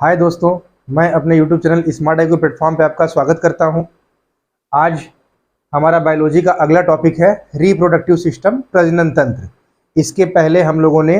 हाय दोस्तों, मैं अपने YouTube channel smart IQ platform पे आपका स्वागत करता हूं। आज हमारा बायोलॉजी का अगला टॉपिक है रिप्रोडक्टिव सिस्टम, प्रजनन तंत्र। इसके पहले हम लोगों ने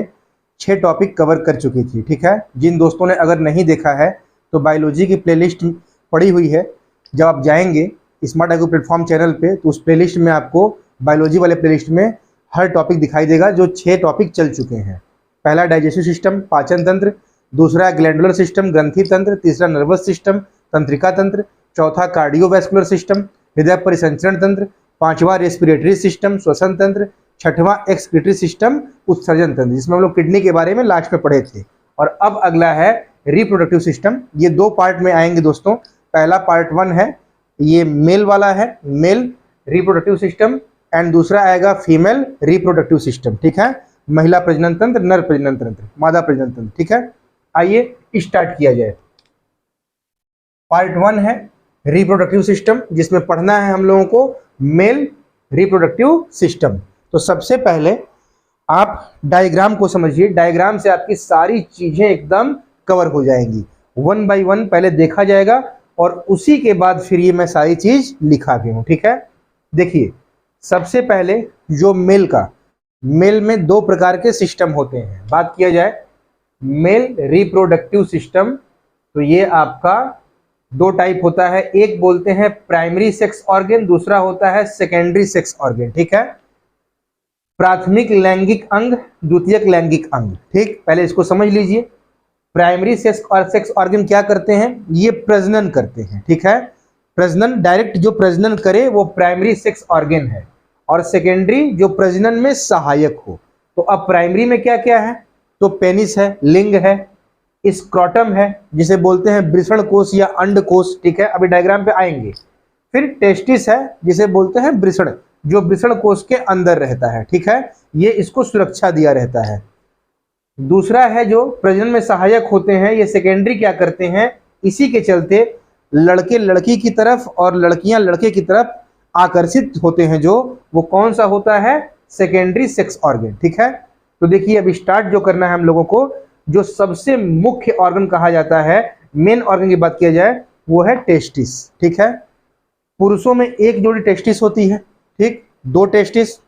6 टॉपिक कवर कर चुकी थी। ठीक है, जिन दोस्तों ने अगर नहीं देखा है तो बायोलॉजी की प्लेलिस्ट पड़ी हुई है। जब आप जाएंगे स्मार्ट आईक्यू प्लेटफॉर्म चैनल पे तो उस प्लेलिस्ट में आपको बायोलॉजी वाले प्लेलिस्ट में हर टॉपिक दिखाई देगा, जो 6 टॉपिक चल चुके हैं। पहला डाइजेस्टिव सिस्टम, पाचन तंत्र। दूसरा ग्लैंडुलर सिस्टम, ग्रंथि तंत्र। तीसरा नर्वस सिस्टम, तंत्रिका तंत्र। चौथा कार्डियोवैस्कुलर सिस्टम, हृदय परिसंचरण तंत्र। पांचवा रेस्पिरेटरी सिस्टम, श्वसन तंत्र। छठवां एक्सक्रीटरी सिस्टम, उत्सर्जन तंत्र, जिसमें हम लोग किडनी के बारे में लास्ट में पढ़े थे। और अब अगला है रिप्रोडक्टिव सिस्टम। ये 2 पार्ट में आएंगे दोस्तों। पहला पार्ट 1 है, ये मेल वाला है, मेल रिप्रोडक्टिव सिस्टम, एंड दूसरा आएगा फीमेल रिप्रोडक्टिव सिस्टम। ठीक है, महिला प्रजनन तंत्र, नर प्रजनन तंत्र, मादा प्रजनन तंत्र। ठीक है, आइए स्टार्ट किया जाए। पार्ट 1 है रिप्रोडक्टिव सिस्टम, जिसमें पढ़ना है हम लोगों को मेल रिप्रोडक्टिव सिस्टम। तो सबसे पहले आप डायग्राम को समझिए। डायग्राम से आपकी सारी चीजें एकदम कवर हो जाएंगी। 1 बाय 1 पहले देखा जाएगा और उसी के बाद फिर ये मैं सारी चीज लिखा भी हूं। ठीक है, देखिए सबसे पहले जो मेल में 2 प्रकार के सिस्टम होते हैं। बात किया जाए मेल रिप्रोडक्टिव सिस्टम, तो ये आपका 2 टाइप होता है। एक बोलते हैं प्राइमरी सेक्स ऑर्गन, दूसरा होता है सेकेंडरी सेक्स ऑर्गन। ठीक है, प्राथमिक लैंगिक अंग, द्वितीयक लैंगिक अंग। ठीक, पहले इसको समझ लीजिए। प्राइमरी सेक्स ऑर्गन क्या करते हैं? ये प्रजनन करते हैं। ठीक है, प्रजनन डायरेक्ट जो प्रजनन करे वो प्राइमरी सेक्स ऑर्गन है, और सेकेंडरी जो प्रजनन में सहायक हो। तो अब प्राइमरी में क्या क्या है? तो पेनिस है, लिंग है, स्क्रोटम है जिसे बोलते हैं वृषण कोश या अंड कोश। ठीक है, अभी डायग्राम पे आएंगे। फिर टेस्टिस है जिसे बोलते हैं वृषण, जो वृषण कोश के अंदर रहता है। ठीक है, ये इसको सुरक्षा दिया रहता है। दूसरा है जो प्रजनन में सहायक होते हैं, ये सेकेंडरी क्या करते हैं? इसी के चलते लड़के लड़की की तरफ और लड़कियां लड़के की तरफ आकर्षित होते हैं, जो वो कौन सा होता है? Secondary sex organ. ठीक है, तो देखिए अभी स्टार्ट जो करना है हम लोगों को, जो सबसे मुख्य ऑर्गन कहा जाता है, मेन ऑर्गन की बात किया जाए, वो है टेस्टिस। ठीक है, पुरुषों में 1 जोड़ी टेस्टिस होती है। ठीक, 2 टेस्टिस।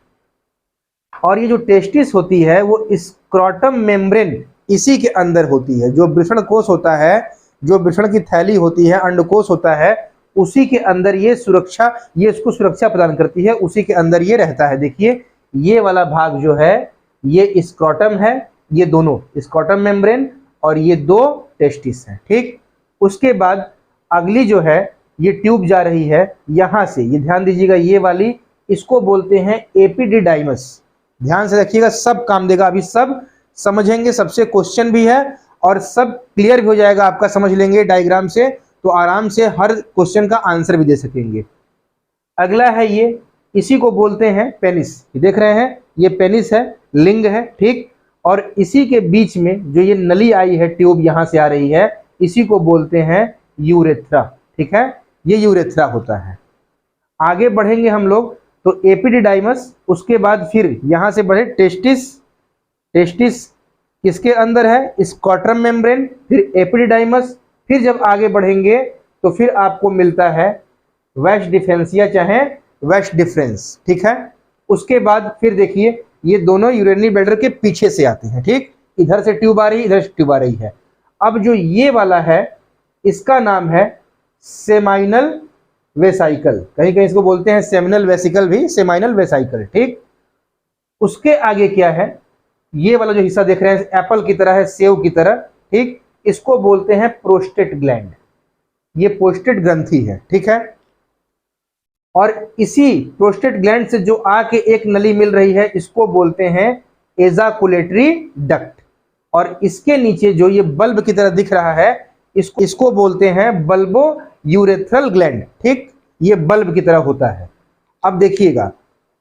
और ये जो टेस्टिस होती है वो स्क्रोटम मेम्ब्रेन इसी के अंदर होती है। जो वृषण कोश होता है, जो वृषण की थैली होती है, अंडकोश होता है, उसी के अंदर ये इसको सुरक्षा प्रदान करती है, उसी के अंदर ये रहता है। देखिए ये वाला भाग जो है ये स्क्रोटम है, ये दोनों स्क्रोटम मेम्ब्रेन, और ये 2 टेस्टिस हैं। ठीक, उसके बाद अगली जो है ये ट्यूब जा रही है यहां से, ये ध्यान दीजिएगा, ये वाली, इसको बोलते हैं एपिडिडाइमस। ध्यान से रखिएगा, सब काम देगा। अभी सब समझेंगे, सबसे क्वेश्चन भी है और सब क्लियर भी हो जाएगा आपका। समझ लेंगे डायग्राम से तो आराम से हर क्वेश्चन का आंसर भी दे सकेंगे। अगला है ये, इसी को बोलते हैं पेनिस। देख रहे हैं, ये पेनिस है, लिंग है। ठीक, और इसी के बीच में जो ये नली आई है, ट्यूब यहां से आ रही है, इसी को बोलते हैं यूरेथ्रा। ठीक है, ये यूरेथ्रा होता है। आगे बढ़ेंगे हम लोग तो एपिडिडाइमस, उसके बाद फिर यहां से बढ़े टेस्टिस। टेस्टिस किसके अंदर है? स्क्रोटम मेम्ब्रेन, फिर एपिडिडाइमस। फिर जब आगे बढ़ेंगे तो फिर आपको मिलता है वैश डिफरेंसिया, चाहे वैश डिफरेंस। ठीक है, उसके बाद फिर देखिए ये दोनों यूरिनरी ब्लैडर के पीछे से आते हैं। ठीक, इधर से ट्यूब आ रही है, इधर से ट्यूब आ रही है। अब जो ये वाला है इसका नाम है सेमाइनल वेसाइकल, कहीं कहीं इसको बोलते हैं सेमिनल वेसिकल भी, सेमाइनल वेसाइकल। ठीक, उसके आगे क्या है? ये वाला जो हिस्सा देख रहे हैं एप्पल की तरह है, सेव की तरह। ठीक, इसको बोलते हैं प्रोस्टेट ग्लैंड, ये प्रोस्टेट ग्रंथि है। ठीक है, और इसी प्रोस्टेट ग्लैंड से जो आके एक नली मिल रही है, इसको बोलते हैं एजाकुलेटरी डक्ट। और इसके नीचे जो ये बल्ब की तरह दिख रहा है, इसको बोलते हैं बल्बो यूरेथ्रल ग्लैंड। ठीक, ये बल्ब की तरह होता है। अब देखिएगा,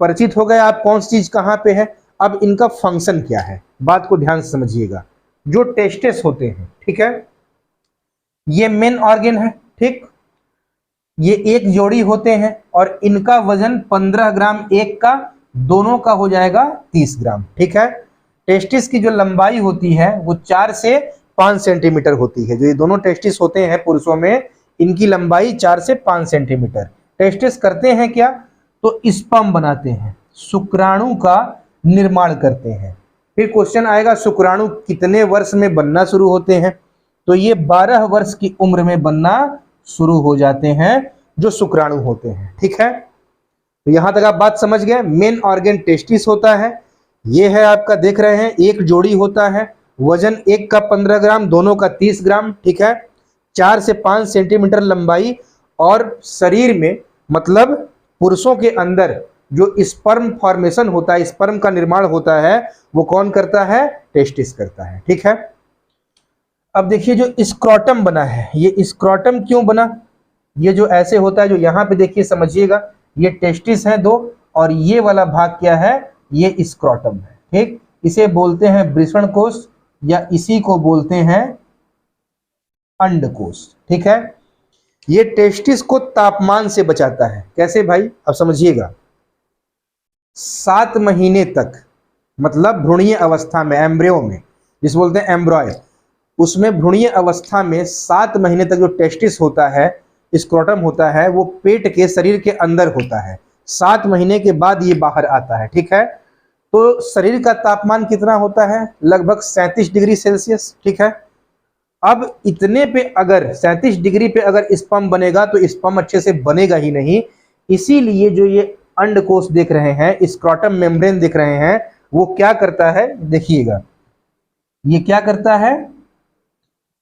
परिचित हो गए आप कौन सी चीज कहां पे है। अब इनका फंक्शन क्या है, बात को ध्यान से समझिएगा। जो टेस्टिस होते हैं, ठीक है, ये मेन ऑर्गन है। ठीक, ये 1 जोड़ी होते हैं और इनका वजन 15 ग्राम एक का, दोनों का हो जाएगा 30 ग्राम। ठीक है, टेस्टिस की जो लंबाई होती है वो 4 से 5 सेंटीमीटर होती है। जो ये दोनों टेस्टिस होते हैं पुरुषों में, इनकी लंबाई 4 से 5 सेंटीमीटर। टेस्टिस करते हैं क्या? तो स्पर्म बनाते हैं, शुक्राणु का निर्माण करते हैं। फिर क्वेश्चन आएगा शुक्राणु कितने वर्ष में बनना शुरू होते हैं? तो ये 12 वर्ष की उम्र में बनना शुरू हो जाते हैं जो शुक्राणु होते हैं। ठीक है, तो यहां तक आप बात समझ गए। मेन ऑर्गन टेस्टिस होता है, ये है आपका, देख रहे हैं, एक जोड़ी होता है, वजन एक का 15 ग्राम, दोनों का 30 ग्राम। ठीक है, 4 से 5 सेंटीमीटर लंबाई, और शरीर में मतलब पुरुषों के अंदर जो स्पर्म फॉर्मेशन होता है, स्पर्म का निर्माण होता है, वो कौन करता है? टेस्टिस करता है। ठीक है, अब देखिए जो स्क्रोटम बना है, ये स्क्रोटम क्यों बना? ये जो ऐसे होता है, जो यहाँ पे देखिए समझिएगा, ये टेस्टिस है 2, और ये वाला भाग क्या है? ये स्क्रोटम है। ठीक, इसे बोलते हैं वृषण कोश, या इसी को बोलते हैं अंडकोश। ठीक है, ये टेस्टिस को तापमान से बचाता है। कैसे भाई? अब समझिएगा, 7 महीने तक, मतलब भ्रूणीय अवस्था में, एम्ब्रियो में, जिसे बोलते हैं एम्ब्रॉय, उसमें भ्रूणीय अवस्था में 7 महीने तक जो टेस्टिस होता है, स्क्रोटम होता है, वो पेट के शरीर के अंदर होता है। 7 महीने के बाद ये बाहर आता है। ठीक है, तो शरीर का तापमान कितना होता है? लगभग 37 डिग्री सेल्सियस। ठीक है, अब इतने पे अगर 37 डिग्री पे अगर स्पर्म बनेगा तो स्पर्म अच्छे से बनेगा ही नहीं। इसीलिए जो ये अंडकोश देख रहे हैं, स्क्रोटम मेम्ब्रेन देख रहे हैं, वो क्या करता है? देखिएगा, ये क्या करता है?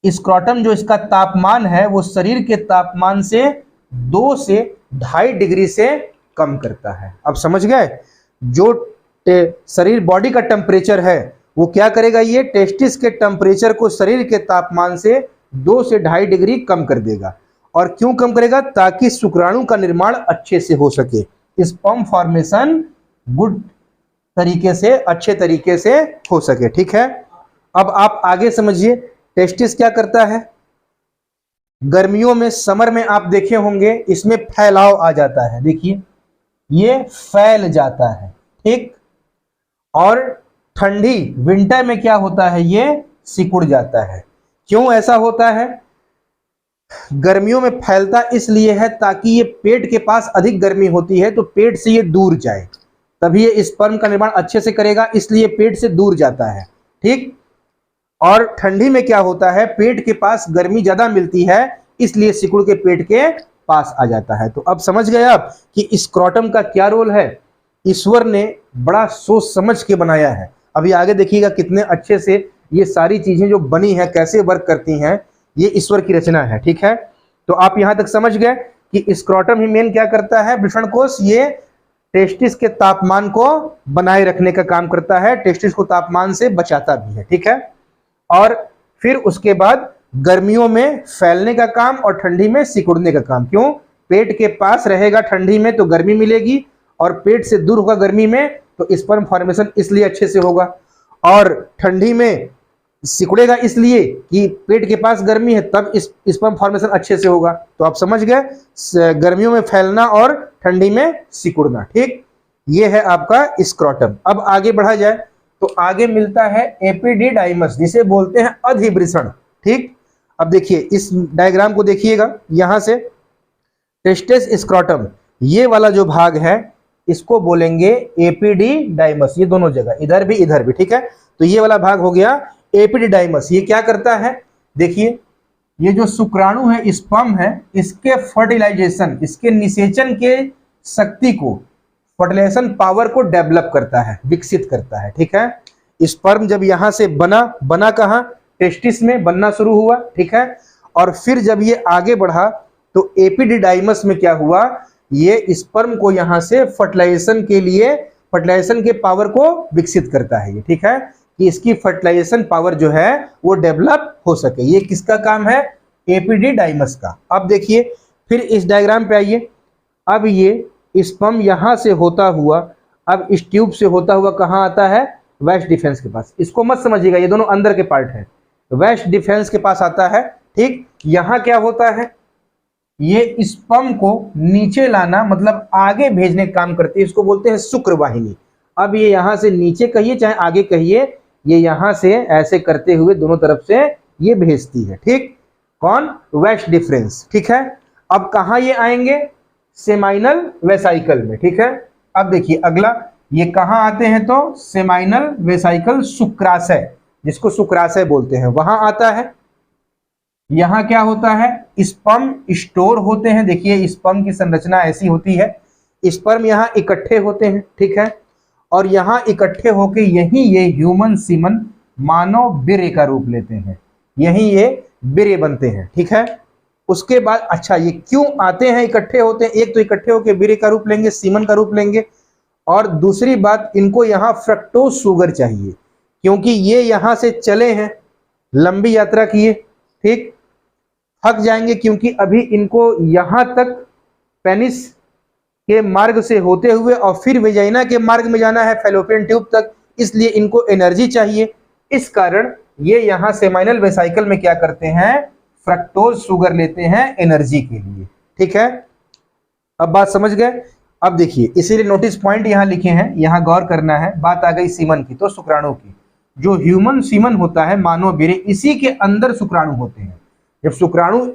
स्क्रोटम जो इसका तापमान है, वो शरीर के तापमान से 2 से 2.5 डिग्री से कम करता है। अब समझ गए? जो शरीर बॉडी का टेम्परेचर है, वो क्या करेगा? ये टेस्टिस के टेम्परेचर को शरीर के तापमान से 2 से 2.5 डिग्री कम कर देगा। और क्यों कम करेगा? ताकि शुक्राणु का निर्माण अच्छे से हो सके, स्पर्म फॉर्मेशन गुड तरीके से, अच्छे तरीके से हो सके। ठीक है, अब आप आगे समझिए, टेस्टिस क्या करता है? गर्मियों में, समर में आप देखे होंगे, इसमें फैलाव आ जाता है। देखिए, ये फैल जाता है। ठीक, और ठंडी विंटर में क्या होता है? ये सिकुड़ जाता है। क्यों ऐसा होता है? गर्मियों में फैलता इसलिए है ताकि ये पेट के पास अधिक गर्मी होती है, तो पेट से ये दूर जाए, तभी ये स्पर्म का निर्माण अच्छे से करेगा, इसलिए पेट से दूर जाता है। ठीक, और ठंडी में क्या होता है? पेट के पास गर्मी ज्यादा मिलती है, इसलिए सिकुड़ के पेट के पास आ जाता है। तो अब समझ गए आप कि स्क्रोटम का क्या रोल है? ईश्वर ने बड़ा सोच समझ के बनाया है। अभी आगे देखिएगा कितने अच्छे से ये सारी चीजें जो बनी हैं, कैसे वर्क करती हैं, ये ईश्वर की रचना है। ठीक है, तो आप यहां तक समझ गए कि स्क्रोटम ही मेन क्या करता है? वृषण कोश, ये टेस्टिस के तापमान को बनाए रखने का काम करता है, टेस्टिस को तापमान से बचाता भी है। ठीक है, और फिर उसके बाद गर्मियों में फैलने का काम और ठंडी में सिकुड़ने का काम। क्यों? पेट के पास रहेगा ठंडी में तो गर्मी मिलेगी, और पेट से दूर होगा गर्मी में तो स्पर्म फॉर्मेशन इसलिए अच्छे से होगा, और ठंडी में सिकुड़ेगा इसलिए कि पेट के पास गर्मी है, तब स्पर्म फॉर्मेशन अच्छे से होगा। तो आप समझ गए, गर्मियों में फैलना और ठंडी में सिकुड़ना। ठीक, ये है आपका स्क्रोटम। अब आगे बढ़ा जाए तो आगे मिलता है एपिडिडाइमस, जिसे बोलते हैं अधिवृषण। ठीक, अब देखिए इस डायग्राम को देखिएगा, यहां से टेस्टिस स्क्रोटम, ये वाला जो भाग है इसको बोलेंगे एपिडिडाइमस, ये दोनों जगह, इधर भी इधर भी। ठीक है, तो ये वाला भाग हो गया एपिडिडाइमस। ये क्या करता है? देखिए, ये जो शुक्राणु है, स्पर्म है, इसके फर्टिलाइजेशन, इसके निषेचन के शक्ति को, फर्टिलाइजेशन पावर को डेवलप करता है, विकसित करता है। ठीक है, स्पर्म जब यहां से बना कहां? टेस्टिस में बनना शुरू हुआ। ठीक है, और फिर जब ये आगे बढ़ा तो एपिडिडाइमस में क्या हुआ? ये स्पर्म को यहां से फर्टिलाइजेशन के लिए, फर्टिलाइजेशन के पावर को विकसित करता है ये। ठीक है, कि इसकी फर्टिलाइजेशन पावर जो है वो डेवलप हो सके। ये किसका काम है? एपिडिडाइमस का। अब देखिए, फिर इस डायग्राम पे आइए। अब ये स्पर्म यहां से होता हुआ, अब इस ट्यूब से होता हुआ कहां आता है? वेस्ट डिफेंस के पास। इसको मत समझिएगा, ये दोनों अंदर के पार्ट है, वेस्ट डिफेंस के पास आता है। ठीक, यहां क्या होता है? ये स्पर्म को नीचे लाना, मतलब आगे भेजने का काम करती है, इसको बोलते हैं शुक्रवाहिनी। अब ये यहां से नीचे कहिए चाहे आगे कहिए, ये यहां से ऐसे करते हुए दोनों तरफ से ये भेजती है, ठीक। कौन? वेस्ट डिफरेंस, ठीक है। अब कहाँ ये आएंगे? सेमाइनल वेसाइकल में, ठीक है। अब देखिए अगला, ये कहाँ आते हैं? तो सेमाइनल वेसाइकल शुक्राशय, जिसको शुक्राशय बोलते हैं, वहां आता है। यहां क्या होता है? स्पर्म स्टोर होते हैं। देखिए स्पर्म की संरचना ऐसी होती है, स्पर्म यहाँ इकट्ठे होते हैं, ठीक है। और यहाँ इकट्ठे होके यही ये ह्यूमन सीमन मानव वीर्य का रूप लेते हैं, यही ये वीर्य बनते हैं, ठीक है। उसके बाद अच्छा ये क्यों आते हैं, इकट्ठे होते हैं? एक तो इकट्ठे होके वीर्य का रूप लेंगे, सीमन का रूप लेंगे, और दूसरी बात इनको यहाँ फ्रक्टोज शुगर चाहिए, क्योंकि ये यहाँ से चले हैं, लंबी यात्रा किए, ठीक, थक जाएंगे, क्योंकि अभी इनको यहाँ तक पेनिस के मार्ग से होते हुए और फिर वेजाइना के मार्ग में जाना है, फैलोपियन ट्यूब तक, इसलिए इनको एनर्जी चाहिए। इस कारण ये यहाँ सेमाइनल वेसाइकल में क्या करते हैं? फ्रक्टोज शुगर लेते हैं एनर्जी के लिए, ठीक है। अब बात समझ गए? अब देखिए इसीलिए नोटिस पॉइंट यहाँ लिखे हैं, यहाँ गौर करना है। बात आ गई सीमन की, तो शुक्राणु की। जो ह्यूमन सीमन होता है, मानव वीर्य, इसी के अंदर शुक्राणु होते हैं। जब शुक्राणु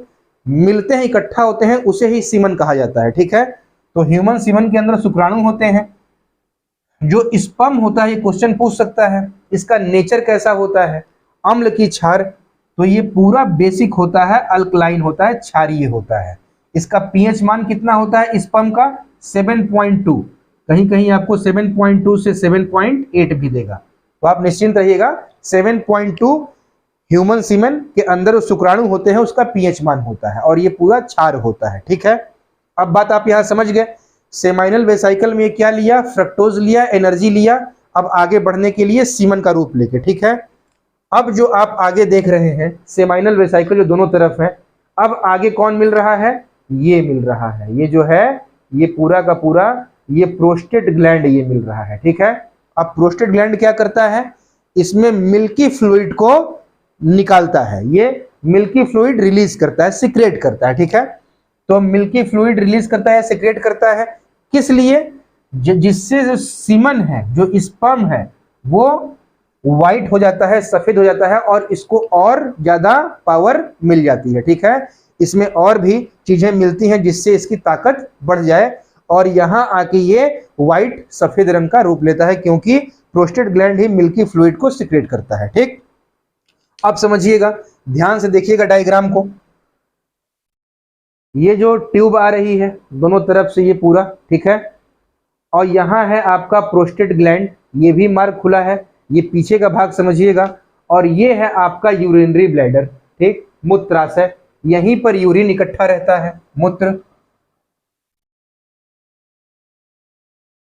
मिलते हैं, इकट्ठा होते हैं, उसे ही सीमन कहा जाता है, ठीक है। तो ह्यूमन सीमन के अंदर शुक्राणु होते हैं। जो स्पर्म होता है, ये क्वेश्चन पूछ सकता है, इसका नेचर कैसा होता है? अम्ल की क्षार, तो ये पूरा बेसिक होता है, अल्कलाइन होता है, क्षारीय होता है। इसका पीएच मान कितना होता है स्पर्म का? 7.2, कहीं कहीं आपको 7.2 से 7.8 भी देगा, तो आप निश्चिंत रहिएगा। 7.2 ह्यूमन सीमेन के अंदर शुक्राणु होते हैं, उसका पीएच मान होता है, और ये पूरा क्षार होता है, ठीक है। अब बात आप यहां समझ गए। सेमाइनल वेसाइकल में क्या लिया? फ्रक्टोज लिया, एनर्जी लिया। अब आगे बढ़ने के लिए सीमन का रूप लेके, ठीक है। अब जो आप आगे देख रहे हैं सेमाइनल वेसाइकल जो दोनों तरफ है, अब आगे कौन मिल रहा है? ये मिल रहा है, ये जो है ये पूरा का पूरा ये प्रोस्टेट ग्लैंड ये मिल रहा है, ठीक है। अब प्रोस्टेट ग्लैंड क्या करता है? इसमें मिल्की फ्लूइड को निकालता है, ये मिल्की फ्लूइड रिलीज करता है, सिक्रेट करता है, ठीक है। तो मिल्की फ्लूइड रिलीज करता है, सिक्रेट करता है, किस लिए? जिससे जो सीमन है, जो स्पर्म है, वो व्हाइट हो जाता है, सफेद हो जाता है, और इसको और ज्यादा पावर मिल जाती है, ठीक है। इसमें और भी चीजें मिलती हैं जिससे इसकी ताकत बढ़ जाए, और यहां आके ये व्हाइट सफेद रंग का रूप लेता है, क्योंकि प्रोस्टेट ग्लैंड ही मिल्की फ्लूइड को सिक्रेट करता है, ठीक। अब समझिएगा, ध्यान से देखिएगा डायग्राम को। ये जो ट्यूब आ रही है दोनों तरफ से, ये पूरा, ठीक है, और यहां है आपका प्रोस्टेट ग्लैंड, ये भी मार्ग खुला है, ये पीछे का भाग समझिएगा, और ये है आपका यूरिनरी ब्लैडर, ठीक, मूत्राशय, यहीं पर यूरिन इकट्ठा रहता है।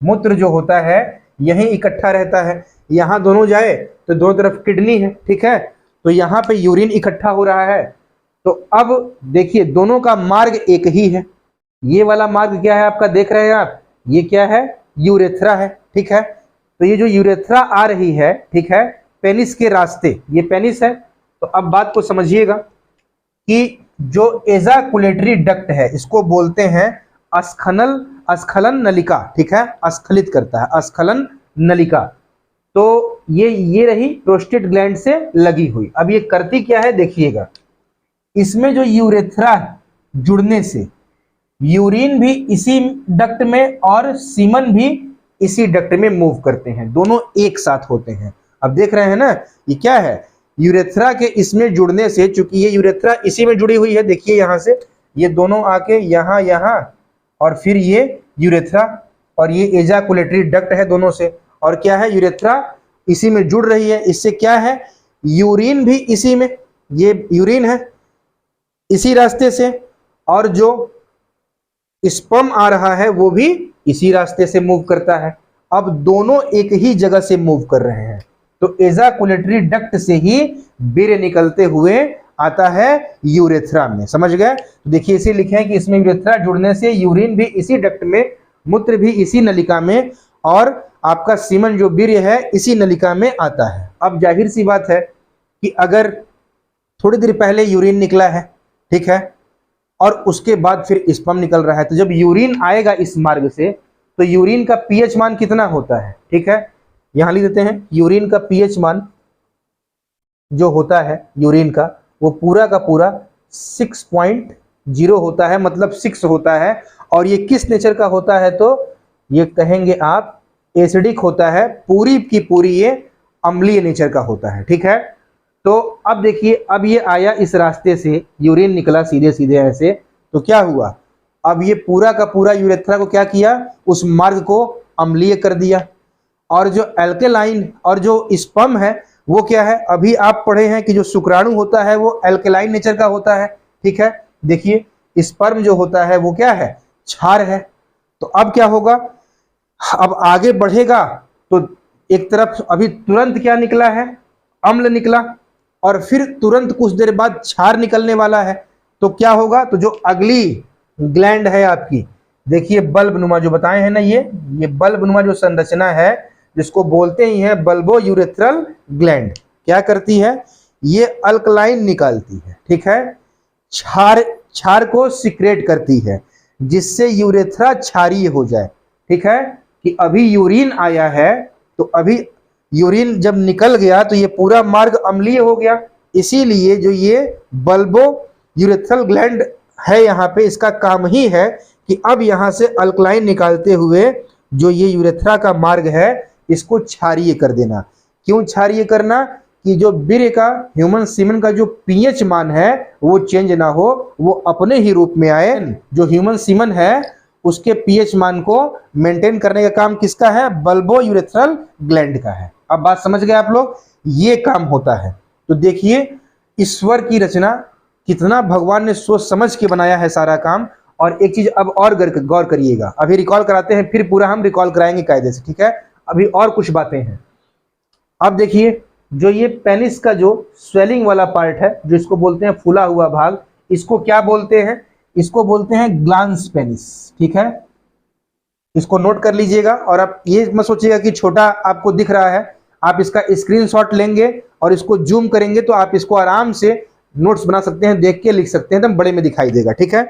मूत्र जो होता है यहीं इकट्ठा रहता है। यहां दोनों जाए तो दोनों तरफ किडनी है, ठीक है, तो यहां पे यूरिन इकट्ठा हो रहा है। तो अब देखिए दोनों का मार्ग एक ही है। ये वाला मार्ग क्या है आपका, देख रहे हैं आप, ये क्या है? यूरेथ्रा है, ठीक है। तो ये जो यूरेथ्रा आ रही है, ठीक है, पेनिस के रास्ते, ये पेनिस है। तो अब बात को समझिएगा कि जो एजाकुलेटरी डक्ट है, इसको बोलते हैं अस्खलन नलिका, ठीक है, अस्खलित करता है, अस्खलन नलिका। तो ये रही प्रोस्टेट ग्लैंड से लगी हुई। अब ये करती क्या है देखिएगा, इसमें जो यूरेथ्रा जुड़ने से यूरिन भी इसी डक्ट में और सीमन भी इसी डक्ट में मूव करते हैं, दोनों एक साथ होते हैं। अब देख रहे हैं ना, ये क्या है? यूरेथ्रा के इसमें जुड़ने से, चूंकि ये यूरेथ्रा इसी में जुड़ी हुई है, देखिए यहां से ये दोनों आके यहां और फिर ये यूरेथ्रा, और ये एजाकुलेटरी डक्ट है दोनों से। और क्या है? यूरेथ्रा इसी में जुड़ रही है, इससे क्या है? यूरिन भी इसी में, ये यूरिन है इसी रास्ते से, और जो स्पर्म आ रहा है वो भी इसी रास्ते से मूव करता है। अब दोनों एक ही जगह से मूव कर रहे हैं, तो एजाकुलेटरी डक्ट से ही वीर्य निकलते हुए आता है यूरेथ्रा में। समझ गए? तो देखिए इसे लिखे हैं कि इसमें यूरेथ्रा जुड़ने से यूरिन भी इसी डक्ट में, मूत्र भी इसी नलिका में, और आपका सीमन जो वीर्य है इसी नलिका में आता है। अब जाहिर सी बात है कि अगर थोड़ी देर पहले यूरिन निकला है, ठीक है, और उसके बाद फिर स्पर्म निकल रहा है, तो जब यूरिन आएगा इस मार्ग से, तो यूरिन का पीएच मान कितना होता है? ठीक है, यहां लिख देते हैं यूरिन का पीएच मान जो होता है यूरिन का, वो पूरा का पूरा 6.0 होता है, मतलब 6 होता है। और ये किस नेचर का होता है, तो ये कहेंगे आप एसिडिक होता है, पूरी की पूरी ये अम्लीय नेचर का होता है। ठीक है, तो अब देखिए, अब ये आया इस रास्ते से, यूरिन निकला सीधे सीधे ऐसे, तो क्या हुआ, अब ये पूरा का पूरा यूरेथ्रा को क्या किया, उस मार्ग को अम्लीय कर दिया। और जो एल्केलाइन और जो स्पर्म है वो क्या है, अभी आप पढ़े हैं कि जो शुक्राणु होता है वो एल्केलाइन नेचर का होता है। ठीक है, देखिए स्पर्म जो होता है वो क्या है, क्षार है। तो अब क्या होगा, अब आगे बढ़ेगा तो एक तरफ अभी तुरंत क्या निकला है, अम्ल निकला, और फिर तुरंत कुछ देर बाद क्षार निकलने वाला है। तो क्या होगा, तो जो अगली ग्लैंड है आपकी, देखिए बल्ब नुमा जो बताए हैं ना, ये बल्ब नुमा जो संरचना है, जिसको बोलते ही है बल्बो यूरेथ्रल ग्लैंड, क्या करती है, ये अल्कलाइन निकालती है। ठीक है, क्षार को सिक्रेट करती है, जिससे यूरेथ्रा क्षारीय हो जाए। ठीक है, कि अभी यूरिन आया है, तो अभी यूरिन जब निकल गया तो ये पूरा मार्ग अम्लीय हो गया। इसीलिए जो ये बल्बो यूरेथ्रल ग्लैंड है यहाँ पे, इसका काम ही है कि अब यहाँ से अल्कलाइन निकालते हुए जो ये यूरेथ्रा का मार्ग है इसको क्षारीय कर देना। क्यों क्षारीय करना, कि जो वीर्य का, ह्यूमन सीमेन का जो पीएच मान है वो चेंज ना हो, वो अपने ही रूप में आए। जो ह्यूमन सीमेन है उसके पीएच मान को मेंटेन करने का काम किसका है, बल्बो यूरेथ्रल ग्लैंड का है। अब बात समझ गए आप लोग, ये काम होता है। तो देखिए ईश्वर की रचना, कितना भगवान ने सोच समझ के बनाया है सारा काम। और एक चीज अब और गौर करिएगा, अभी रिकॉल कराते हैं, फिर पूरा हम रिकॉल कराएंगे कायदे से। ठीक है, अभी और कुछ बातें हैं। अब देखिए, जो ये पेनिस का जो स्वेलिंग वाला पार्ट है, जो इसको बोलते हैं फूला हुआ भाग, इसको क्या बोलते हैं, इसको बोलते हैं ग्लांस पेनिस। ठीक है, इसको नोट कर लीजिएगा। और आप ये मत सोचिएगा कि छोटा आपको दिख रहा है, आप इसका स्क्रीनशॉट लेंगे और इसको जूम करेंगे तो आप इसको आराम से नोट्स बना सकते हैं, देख के लिख सकते हैं, एकदम बड़े में दिखाई देगा। ठीक है,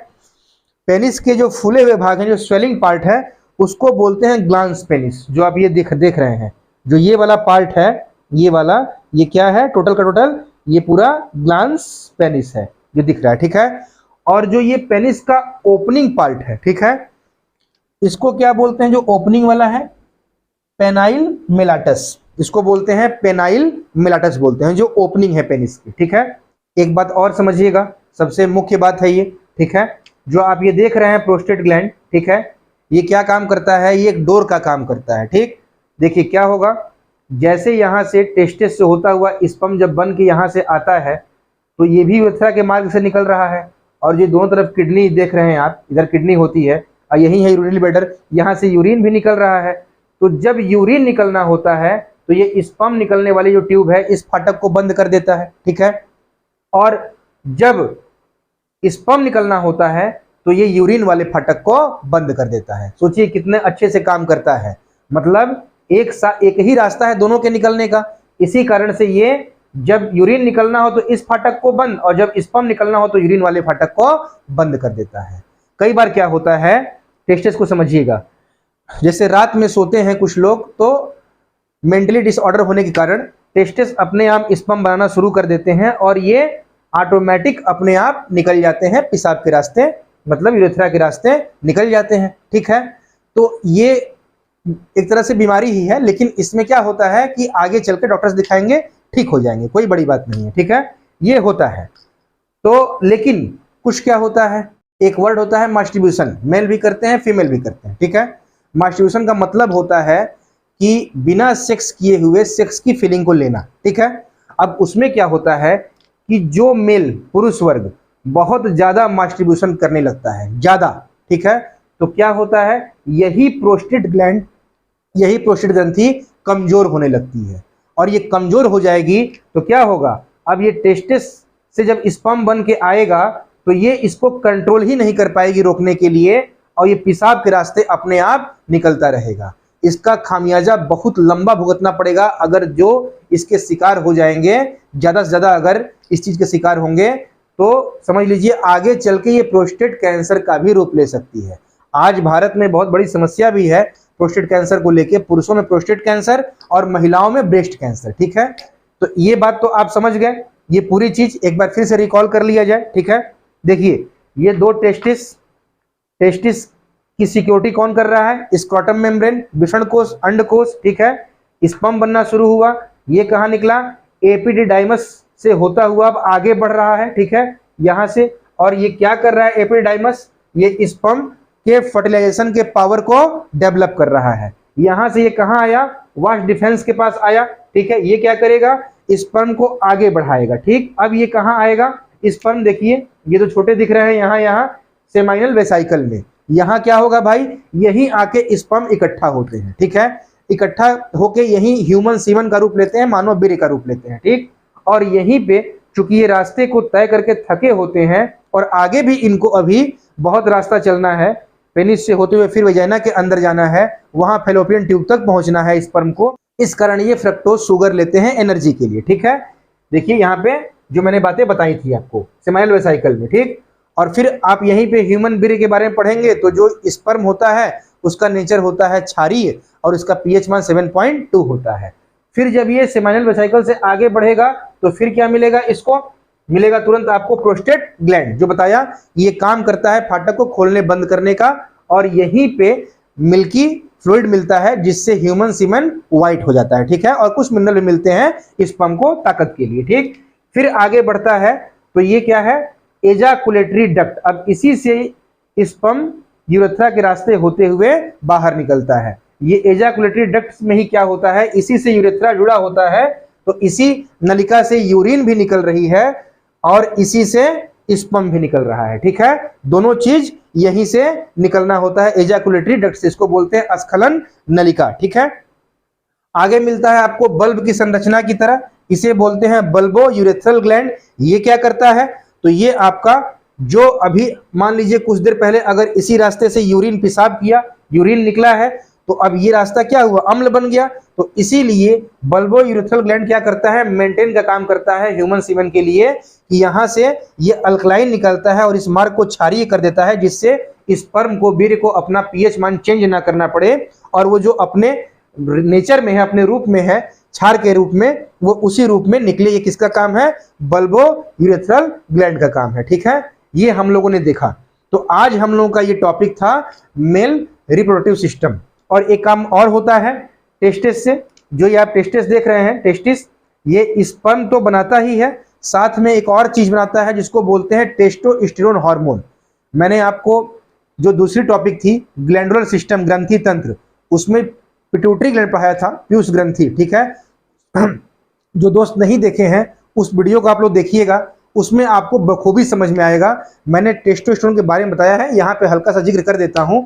पेनिस के जो फूले हुए भाग हैं, जो स्वेलिंग पार्ट है, उसको बोलते हैं ग्लांस पेनिस। जो आप ये देख रहे हैं, जो ये वाला पार्ट है, ये वाला, ये क्या है, टोटल का टोटल ये पूरा ग्लांस पेनिस है जो दिख रहा है। ठीक है, और जो ये पेनिस का ओपनिंग पार्ट है, ठीक है, इसको क्या बोलते हैं, जो ओपनिंग वाला है, पेनाइल मेलाटस। इसको बोलते हैं पेनाइल मेलाटस बोलते हैं, जो ओपनिंग है पेनिस की। ठीक है, एक बात और समझिएगा, सबसे मुख्य बात है ये। ठीक है, जो आप ये देख रहे हैं प्रोस्टेट ग्लैंड, ठीक है, ये क्या काम करता है, ये एक डोर का काम करता है। ठीक, देखिए क्या होगा, जैसे यहाँ से टेस्टिस से होता हुआ स्पर्म जब बन के यहाँ से आता है, तो ये भी यूरेथ्रा के मार्ग से निकल रहा है। और ये दोनों तरफ किडनी देख रहे हैं आप, इधर किडनी होती है और यही है यूरिनरी ब्लैडर, यहाँ से यूरिन भी निकल रहा है। तो जब यूरिन निकलना होता है तो ये स्पर्म निकलने वाली जो ट्यूब है इस फाटक को बंद कर देता है। ठीक है, और जब स्पर्म निकलना होता है तो ये यूरिन वाले फाटक को बंद कर देता है। सोचिए कितने अच्छे से काम करता है, मतलब एक ही रास्ता है दोनों के निकलने का। इसी कारण से ये जब यूरिन निकलना हो तो इस फाटक को बंद, और जब स्पर्म निकलना हो तो यूरिन वाले फाटक को बंद कर देता है। कई बार क्या होता है, टेस्टिस को समझिएगा, जैसे रात में सोते हैं कुछ लोग, तो मेंटली डिसऑर्डर होने के कारण टेस्टिस अपने आप स्पर्म बनाना शुरू कर देते हैं और ये ऑटोमेटिक अपने आप निकल जाते हैं पेशाब के रास्ते, मतलब यूरेथ्रा के रास्ते निकल जाते हैं। ठीक है, तो ये एक तरह से बीमारी ही है, लेकिन इसमें क्या होता है कि आगे चल के डॉक्टर्स दिखाएंगे, ठीक हो जाएंगे, कोई बड़ी बात नहीं है। ठीक है, ये होता है। तो लेकिन कुछ क्या होता है, एक वर्ड होता है मास्टरब्यूशन, मेल भी करते हैं फीमेल भी करते हैं। ठीक है, मास्टरब्यूशन का मतलब होता है कि बिना सेक्स किए हुए सेक्स की फीलिंग को लेना। ठीक है, अब उसमें क्या होता है कि जो मेल पुरुष वर्ग बहुत ज्यादा मास्टरब्यूशन करने लगता है, ज्यादा, ठीक है, तो क्या होता है, यही प्रोस्टेट ग्लैंड, यही प्रोस्टेट ग्रंथि कमजोर होने लगती है। और ये कमजोर हो जाएगी तो क्या होगा, अब ये टेस्टिस से जब स्पर्म बन के आएगा तो ये इसको कंट्रोल ही नहीं कर पाएगी रोकने के लिए, और ये पेशाब के रास्ते अपने आप निकलता रहेगा। इसका खामियाजा बहुत लंबा भुगतना पड़ेगा अगर जो इसके शिकार हो जाएंगे, ज्यादा से ज्यादा अगर इस चीज के शिकार होंगे तो समझ लीजिए आगे चल के ये प्रोस्टेट कैंसर का भी रूप ले सकती है। आज भारत में बहुत बड़ी समस्या भी है प्रोस्टेट कैंसर को लेके, पुरुषों में प्रोस्टेट कैंसर और महिलाओं में ब्रेस्ट कैंसर। ठीक है, तो ये बात तो आप समझ गए। ये पूरी चीज एक बार फिर से रिकॉल कर लिया जाए, ठीक है। देखिए ये दो टेस्टिस की सिक्योरिटी कौन कर रहा है, स्क्रॉटम मेम्ब्रेन, वृषणकोश, अंडकोश, ठीक है। स्पर्म बनना शुरू हुआ, ये कहाँ निकला, एपिडिडाइमस से होता हुआ अब आगे बढ़ रहा है, ठीक है, यहां से। और ये क्या कर रहा है एपिडिडाइमस, ये स्पर्म के फर्टिलाइजेशन के पावर को डेवलप कर रहा है। यहां से ये कहां आया, वास्ट डिफेंस के पास आया, ठीक है। ये क्या करेगा, स्पर्म को आगे बढ़ाएगा, ठीक। अब ये कहां आएगा, स्पर्म देखिए ये तो छोटे दिख रहे हैं, यहाँ सेमाइनल वेसाइकल में, यहाँ क्या होगा भाई, यहीं आके स्पर्म इकट्ठा होते हैं, ठीक है। इकट्ठा होके यहीं ह्यूमन सीमन का रूप लेते हैं, मानव वीर्य का रूप लेते हैं, ठीक। और यहीं पे चूंकि ये रास्ते को तय करके थके होते हैं और आगे भी इनको अभी बहुत रास्ता चलना है, पेनिस से होते हुए फिर वजाइना के अंदर जाना है, वहां फेलोपियन ट्यूब तक पहुंचना है स्पर्म को। इस कारण ये फ्रक्टोज शुगर लेते हैं एनर्जी के लिए, ठीक है। देखिए यहाँ पे जो मैंने बातें बताई थी आपको सेमाइनल वेसाइकल में, ठीक। और फिर आप यहीं पे ह्यूमन वीर्य के बारे में पढ़ेंगे तो जो स्पर्म होता है उसका नेचर होता है क्षारीय और उसका पीएच मान 7.2 होता है। फिर जब ये सेमाइनल वेसाइकल से आगे बढ़ेगा तो फिर क्या मिलेगा, इसको मिलेगा तुरंत आपको प्रोस्टेट ग्लैंड, जो बताया ये काम करता है फाटक को खोलने बंद करने का, और यहीं पे मिल्की फ्लूइड मिलता है जिससे ह्यूमन सीमन व्हाइट हो जाता है, ठीक है। और कुछ मिनरल भी मिलते हैं स्पर्म को ताकत के लिए, ठीक। फिर आगे बढ़ता है तो ये क्या है, एजाकुलेटरी डक्ट। अब इसी से स्पर्म यूरेथ्रा के रास्ते होते हुए बाहर निकलता है। ये एजाकुलेटरी डक्ट में ही क्या होता है, इसी से यूरेथ्रा जुड़ा होता है, तो इसी नलिका से यूरिन भी निकल रही है और इसी से स्पर्म भी निकल रहा है, ठीक है। दोनों चीज यहीं से निकलना होता है, एजाकुलेटरी डक्ट से, इसको बोलते हैं स्खलन नलिका, ठीक है। आगे मिलता है आपको बल्ब की संरचना की तरह, इसे बोलते हैं बल्बो यूरेथ्रल ग्लैंड। ये क्या करता है, तो ये आपका जो अभी मान लीजिए कुछ देर पहले अगर इसी रास्ते से यूरिन पेशाब किया, यूरिन निकला है, तो अब ये रास्ता क्या हुआ, अम्ल बन गया। तो इसीलिए बल्बो यूरेथ्रल ग्लैंड क्या करता है, मेंटेन का काम करता है ह्यूमन सीमन के लिए, कि यहाँ से ये अल्कलाइन निकलता है और इस मार्ग को क्षारीय कर देता है, जिससे स्पर्म को, वीर्य को अपना पीएच मान चेंज ना करना पड़े और वो जो अपने नेचर में है, अपने रूप में है, क्षार के रूप में, वो उसी रूप में निकले। ये किसका काम है, बल्बो यूरेथ्रल ग्लैंड का काम है, ठीक है। ये हम लोगों ने देखा। तो आज हम लोगों का ये टॉपिक था मेल रिप्रोडक्टिव सिस्टम। और एक काम और होता है टेस्टिस से, जो ये आप टेस्टिस देख रहे हैं, टेस्टिस ये स्पर्म तो बनाता ही है, साथ में एक और चीज बनाता है जिसको बोलते हैं टेस्टोस्टेरोन हार्मोन। मैंने आपको जो दूसरी टॉपिक थी ग्लैंडुलर सिस्टम, ग्रंथि तंत्र, उसमें पिट्यूटरी ग्लैंड पढ़ाया था, पीयूष ग्रंथि, ठीक है। जो दोस्त नहीं देखे हैं उस वीडियो को आप लोग देखिएगा, उसमें आपको बखूबी समझ में आएगा। मैंने टेस्टोस्टेरोन के बारे में बताया है, यहाँ पे हल्का सा जिक्र कर देता हूँ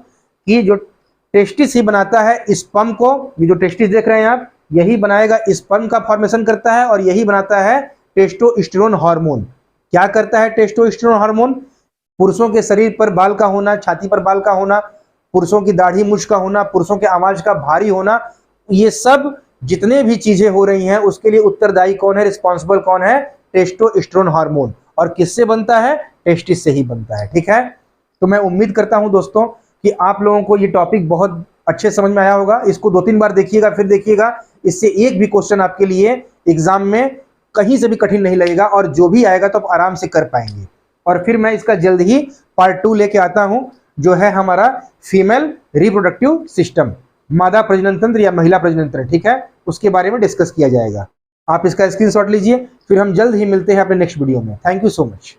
कि जो टेस्टिस ही बनाता है स्पर्म को, ये जो टेस्टिस देख रहे हैं आप, यही बनाएगा, स्पर्म का फॉर्मेशन करता है और यही बनाता है टेस्टोस्टेरोन हार्मोन। क्या करता है टेस्टोस्टेरोन हार्मोन, पुरुषों के शरीर पर बाल का होना, छाती पर बाल का होना, पुरुषों की दाढ़ी मूंछ का होना, पुरुषों के आवाज का भारी होना, ये सब जितने भी चीजें हो रही हैं उसके लिए उत्तरदायी कौन है, रिस्पॉन्सिबल कौन है, टेस्टोस्टेरोन हार्मोन। और किससे बनता है, टेस्टिस से ही बनता है, ठीक है। तो मैं उम्मीद करता हूं दोस्तों कि आप लोगों को ये टॉपिक बहुत अच्छे समझ में आया होगा। इसको 2-3 बार देखिएगा, फिर देखिएगा, इससे एक भी क्वेश्चन आपके लिए एग्जाम में कहीं से भी कठिन नहीं लगेगा और जो भी आएगा तो आप आराम से कर पाएंगे। और फिर मैं इसका जल्द ही पार्ट 2 लेके आता हूं, जो है हमारा फीमेल रिप्रोडक्टिव सिस्टम, मादा प्रजनन तंत्र या महिला प्रजनन तंत्र, ठीक है, उसके बारे में डिस्कस किया जाएगा। आप इसका स्क्रीनशॉट लीजिए, फिर हम जल्द ही मिलते हैं अपने नेक्स्ट वीडियो में। Thank you so much.